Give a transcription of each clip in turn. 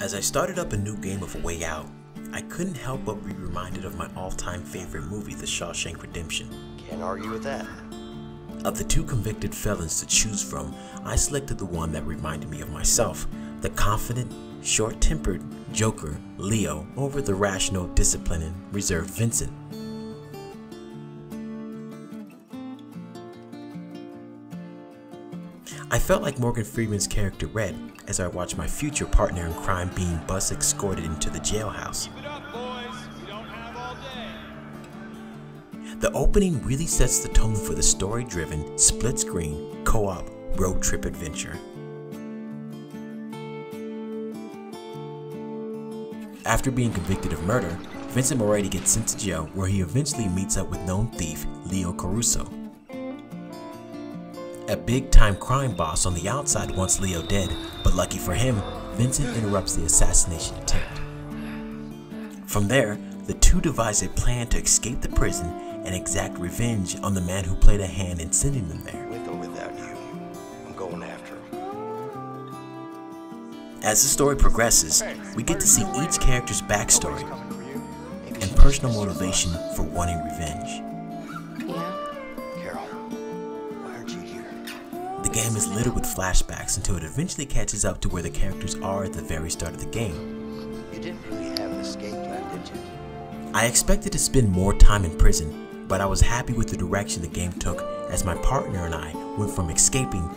As I started up a new game of A Way Out, I couldn't help but be reminded of my all-time favorite movie, The Shawshank Redemption. Can't argue with that. Of the two convicted felons to choose from, I selected the one that reminded me of myself, the confident, short-tempered Joker, Leo, over the rational, disciplined, and reserved Vincent. I felt like Morgan Freeman's character Red as I watched my future partner in crime being bus escorted into the jailhouse. Keep it up, boys. We don't have all day. The opening really sets the tone for the story-driven, split-screen, co-op road trip adventure. After being convicted of murder, Vincent Moretti gets sent to jail where he eventually meets up with known thief Leo Caruso. A big-time crime boss on the outside wants Leo dead, but lucky for him, Vincent interrupts the assassination attempt. From there, the two devise a plan to escape the prison and exact revenge on the man who played a hand in sending them there. With or without you, I'm going after him. As the story progresses, we get to see each character's backstory and personal motivation for wanting revenge. The game is littered with flashbacks until it eventually catches up to where the characters are at the very start of the game. You didn't really have an escape plan, did you? I expected to spend more time in prison, but I was happy with the direction the game took as my partner and I went from escaping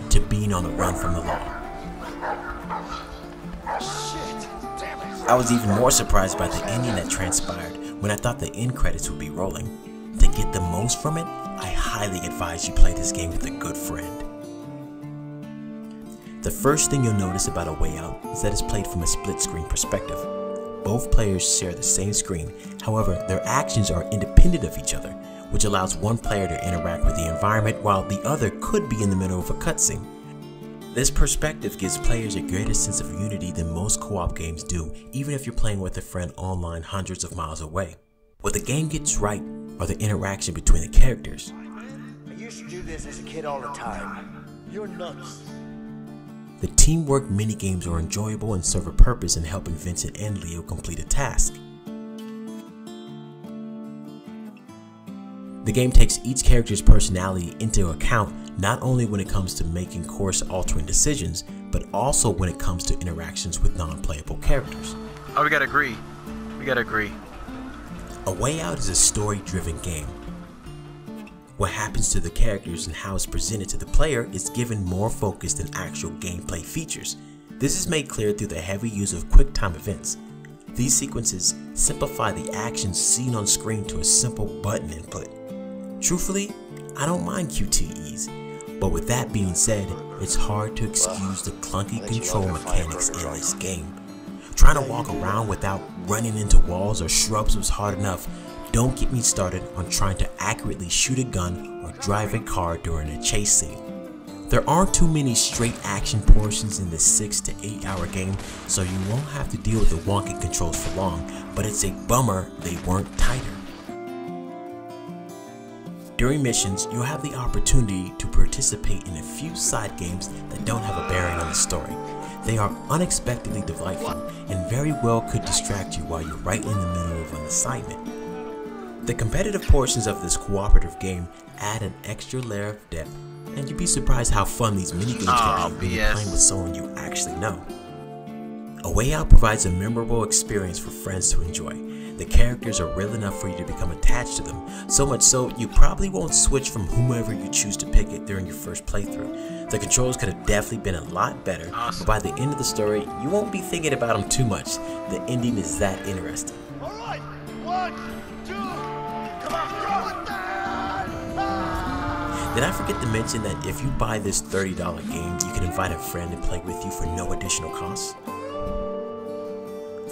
to being on the run from the law. I was even more surprised by the ending that transpired when I thought the end credits would be rolling. To get the most from it, I highly advise you play this game with a good friend. The first thing you'll notice about A Way Out is that it's played from a split-screen perspective. Both players share the same screen, however, their actions are independent of each other, which allows one player to interact with the environment while the other could be in the middle of a cutscene. This perspective gives players a greater sense of unity than most co-op games do, even if you're playing with a friend online hundreds of miles away. What the game gets right are the interaction between the characters. I used to do this as a kid all the time. You're nuts. The teamwork minigames are enjoyable and serve a purpose in helping Vincent and Leo complete a task. The game takes each character's personality into account not only when it comes to making course-altering decisions, but also when it comes to interactions with non-playable characters. Oh, we gotta agree. We gotta agree. A Way Out is a story-driven game. What happens to the characters and how it's presented to the player is given more focus than actual gameplay features. This is made clear through the heavy use of quick-time events. These sequences simplify the actions seen on screen to a simple button input. Truthfully, I don't mind QTEs, but with that being said, it's hard to excuse the clunky control mechanics in this game. Trying to walk around without running into walls or shrubs was hard enough. Don't get me started on trying to accurately shoot a gun or drive a car during a chase scene. There aren't too many straight action portions in this 6 to 8 hour game, so you won't have to deal with the wonky controls for long, but it's a bummer they weren't tighter. During missions, you'll have the opportunity to participate in a few side games that don't have a bearing on the story. They are unexpectedly delightful and very well could distract you while you're right in the middle of an assignment. The competitive portions of this cooperative game add an extra layer of depth, and you'd be surprised how fun these minigames can be when you're playing with someone you actually know. A Way Out provides a memorable experience for friends to enjoy. The characters are real enough for you to become attached to them, so much so you probably won't switch from whomever you choose to pick it during your first playthrough. The controls could have definitely been a lot better, but by the end of the story, you won't be thinking about them too much. The ending is that interesting. Alright, 1, 2, come on, throw it down! Did I forget to mention that if you buy this $30 game, you can invite a friend to play with you for no additional cost?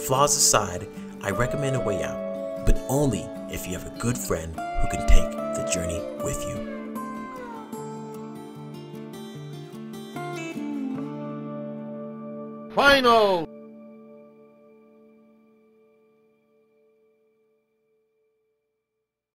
Flaws aside, I recommend A Way Out, but only if you have a good friend who can take the journey with you. Final!